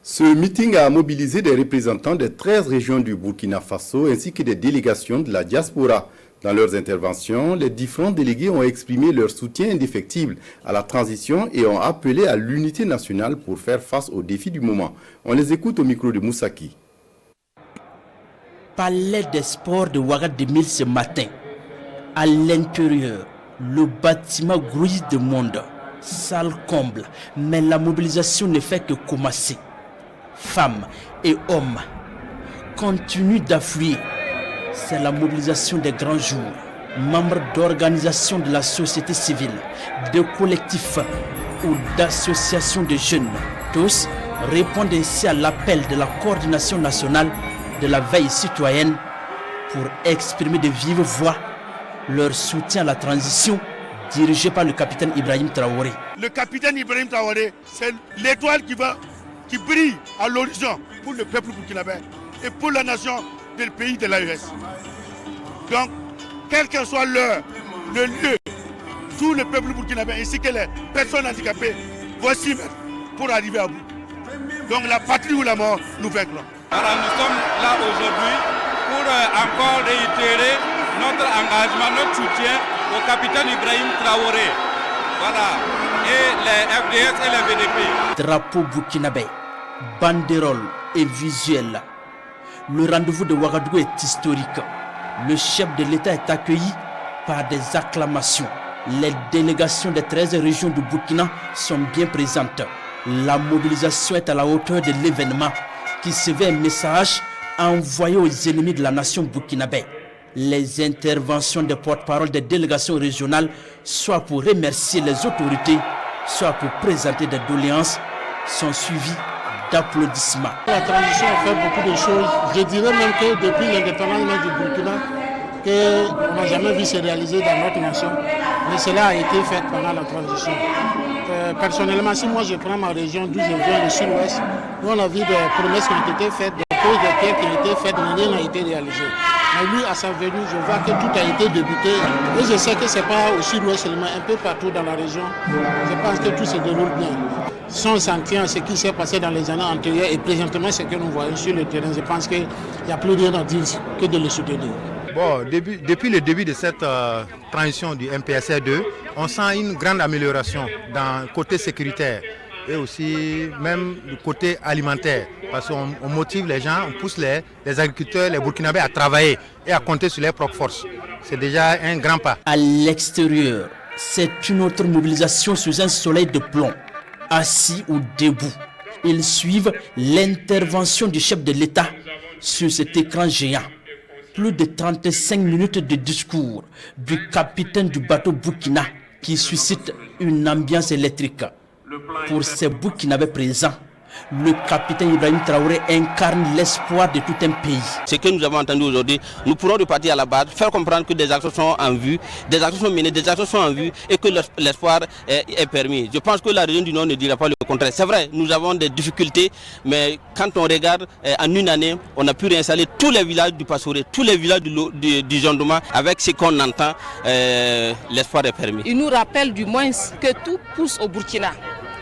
Ce meeting a mobilisé des représentants des 13 régions du Burkina Faso ainsi que des délégations de la diaspora. Dans leurs interventions, les différents délégués ont exprimé leur soutien indéfectible à la transition et ont appelé à l'unité nationale pour faire face aux défis du moment. On les écoute au micro de Moussaki. Palais des sports de Ouagadougou ce matin. À l'intérieur, le bâtiment grouille de monde. Salle comble, mais la mobilisation ne fait que commencer. Femmes et hommes continuent d'affluer. C'est la mobilisation des grands jours. Membres d'organisations de la société civile, de collectifs ou d'associations de jeunes, tous répondent ainsi à l'appel de la coordination nationale de la veille citoyenne pour exprimer de vive voix leur soutien à la transition dirigée par le capitaine Ibrahim Traoré. Le capitaine Ibrahim Traoré, c'est l'étoile qui brille à l'horizon pour le peuple burkinabé et pour la nation du pays de l'AES. Donc, quel que soit l'heure, le lieu, tout le peuple burkinabé ainsi que les personnes handicapées vont s'y mettre pour arriver à bout. Donc la patrie ou la mort, nous vaincrons. Alors nous sommes là aujourd'hui pour encore réitérer notre engagement, notre soutien au capitaine Ibrahim Traoré. Voilà, et les FDS et les VDP. Drapeau burkinabé, banderole et visuel. Le rendez-vous de Ouagadougou est historique. Le chef de l'État est accueilli par des acclamations. Les délégations des 13 régions du Burkina sont bien présentes. La mobilisation est à la hauteur de l'événement qui se veut un message envoyé aux ennemis de la nation burkinabé. Les interventions des porte-parole des délégations régionales, soit pour remercier les autorités, soit pour présenter des doléances, sont suivies d'applaudissements. La transition a fait beaucoup de choses. Je dirais même que depuis l'indépendance du Burkina, qu'on n'a jamais vu se réaliser dans notre nation, mais cela a été fait pendant la transition. Personnellement, si moi je prends ma région d'où je viens, le sud-ouest, nous on a vu des promesses qui ont été faites, des poses de pierres qui ont été faites, mais rien n'a été réalisé. Mais lui, à sa venue, je vois que tout a été débuté. Et je sais que ce n'est pas au sud-ouest seulement, un peu partout dans la région. Je pense que tout se déroule bien. Si on s'en tient à ce qui s'est passé dans les années antérieures et présentement ce que nous voyons sur le terrain, je pense qu'il n'y a plus rien à dire que de le soutenir. Bon, depuis le début de cette transition du MPSR2, on sent une grande amélioration dans le côté sécuritaire et aussi même le côté alimentaire. Parce qu'on motive les gens, on pousse les agriculteurs, les Burkinabés à travailler et à compter sur leurs propres forces. C'est déjà un grand pas. À l'extérieur, c'est une autre mobilisation sous un soleil de plomb. Assis ou debout, ils suivent l'intervention du chef de l'État sur cet écran géant. Plus de 35 minutes de discours du capitaine du bateau Burkina qui suscite une ambiance électrique. Pour ces Burkinabés présents, le capitaine Ibrahim Traoré incarne l'espoir de tout un pays. Ce que nous avons entendu aujourd'hui, nous pourrons repartir à la base, faire comprendre que des actions sont en vue, des actions sont menées, des actions sont en vue et que l'espoir est permis. Je pense que la région du Nord ne dira pas le contraire. C'est vrai, nous avons des difficultés, mais quand on regarde, en une année, on a pu réinstaller tous les villages du Passoré, tous les villages du Jondoma. Avec ce qu'on entend, l'espoir est permis. Il nous rappelle du moins que tout pousse au Burkina.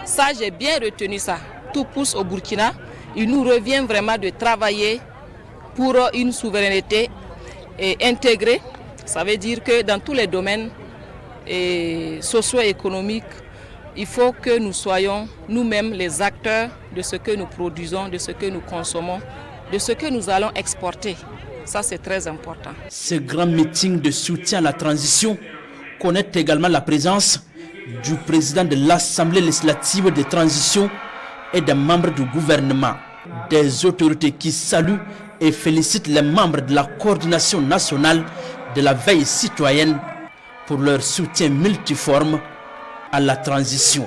Ça, j'ai bien retenu ça. Tout pousse au Burkina. Il nous revient vraiment de travailler pour une souveraineté intégrée. Ça veut dire que dans tous les domaines socio-économiques, il faut que nous soyons nous-mêmes les acteurs de ce que nous produisons, de ce que nous consommons, de ce que nous allons exporter. Ça, c'est très important. Ce grand meeting de soutien à la transition connaît également la présence du président de l'Assemblée législative de transition et des membres du gouvernement, des autorités qui saluent et félicitent les membres de la coordination nationale de la veille citoyenne pour leur soutien multiforme à la transition.